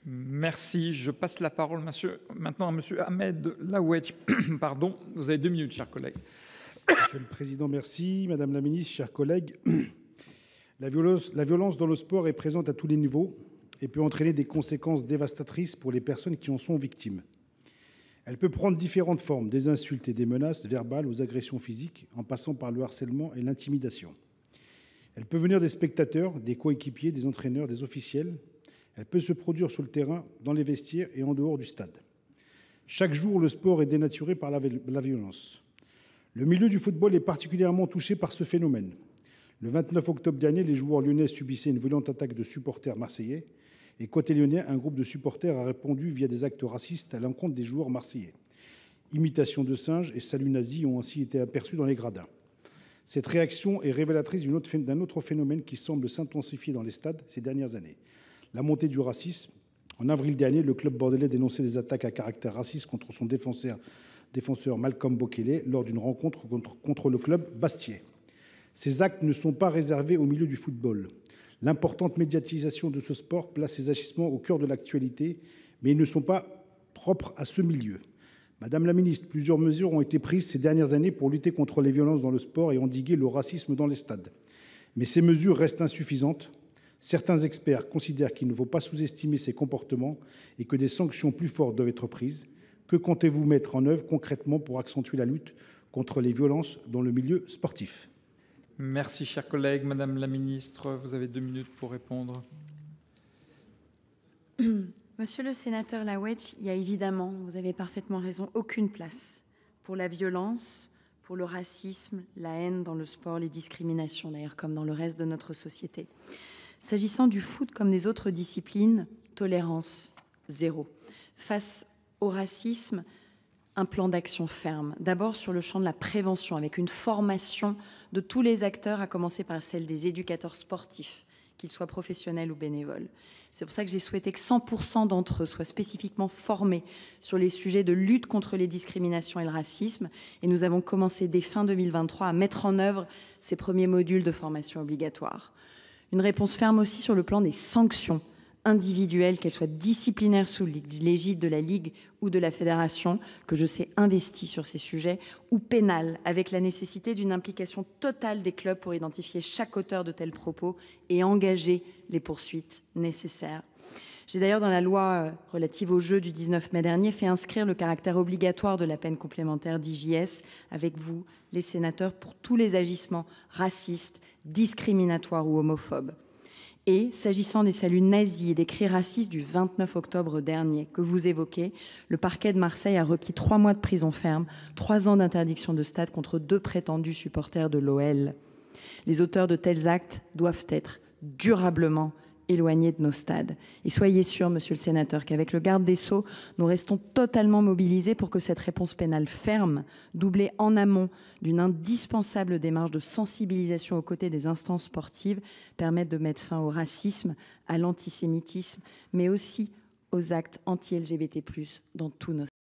Merci. Je passe la parole maintenant à Monsieur Ahmed Laouedj. Pardon, vous avez 2 minutes, chers collègues. Monsieur le Président, merci. Madame la Ministre, chers collègues, la violence dans le sport est présente à tous les niveaux et peut entraîner des conséquences dévastatrices pour les personnes qui en sont victimes. Elle peut prendre différentes formes, des insultes et des menaces verbales aux agressions physiques, en passant par le harcèlement et l'intimidation. Elle peut venir des spectateurs, des coéquipiers, des entraîneurs, des officiels. Elle peut se produire sur le terrain, dans les vestiaires et en dehors du stade. Chaque jour, le sport est dénaturé par la violence. Le milieu du football est particulièrement touché par ce phénomène. Le 29 octobre dernier, les joueurs lyonnais subissaient une violente attaque de supporters marseillais. Et côté lyonnais, un groupe de supporters a répondu via des actes racistes à l'encontre des joueurs marseillais. Imitations de singes et saluts nazis ont ainsi été aperçus dans les gradins. Cette réaction est révélatrice d'un autre phénomène qui semble s'intensifier dans les stades ces dernières années. La montée du racisme. En avril dernier, le club bordelais dénonçait des attaques à caractère raciste contre son défenseur Malcolm Bokele lors d'une rencontre contre le club Bastiais. Ces actes ne sont pas réservés au milieu du football. L'importante médiatisation de ce sport place ces agissements au cœur de l'actualité, mais ils ne sont pas propres à ce milieu. Madame la ministre, plusieurs mesures ont été prises ces dernières années pour lutter contre les violences dans le sport et endiguer le racisme dans les stades. Mais ces mesures restent insuffisantes. Certains experts considèrent qu'il ne faut pas sous-estimer ces comportements et que des sanctions plus fortes doivent être prises. Que comptez-vous mettre en œuvre concrètement pour accentuer la lutte contre les violences dans le milieu sportif ? Merci, chers collègues. Madame la ministre, vous avez 2 minutes pour répondre. Monsieur le sénateur Laouedj, il y a évidemment, vous avez parfaitement raison, aucune place pour la violence, pour le racisme, la haine dans le sport, les discriminations d'ailleurs, comme dans le reste de notre société. S'agissant du foot comme des autres disciplines, tolérance zéro. Face au racisme, un plan d'action ferme. D'abord sur le champ de la prévention, avec une formation de tous les acteurs, à commencer par celle des éducateurs sportifs, qu'ils soient professionnels ou bénévoles. C'est pour ça que j'ai souhaité que 100% d'entre eux soient spécifiquement formés sur les sujets de lutte contre les discriminations et le racisme. Et nous avons commencé dès fin 2023 à mettre en œuvre ces premiers modules de formation obligatoire. Une réponse ferme aussi sur le plan des sanctions individuelles, qu'elles soient disciplinaires sous l'égide de la Ligue ou de la Fédération, que je sais investie sur ces sujets, ou pénales, avec la nécessité d'une implication totale des clubs pour identifier chaque auteur de tels propos et engager les poursuites nécessaires. J'ai d'ailleurs, dans la loi relative aux Jeux du 19 mai dernier, fait inscrire le caractère obligatoire de la peine complémentaire d'IJS avec vous, les sénateurs, pour tous les agissements racistes, discriminatoires ou homophobes. Et s'agissant des saluts nazis et des cris racistes du 29 octobre dernier que vous évoquez, le parquet de Marseille a requis 3 mois de prison ferme, 3 ans d'interdiction de stade contre 2 prétendus supporters de l'OL. Les auteurs de tels actes doivent être durablement éloignés de nos stades. Et soyez sûr, monsieur le sénateur, qu'avec le garde des Sceaux, nous restons totalement mobilisés pour que cette réponse pénale ferme, doublée en amont d'une indispensable démarche de sensibilisation aux côtés des instances sportives, permette de mettre fin au racisme, à l'antisémitisme, mais aussi aux actes anti-LGBT+, dans tous nos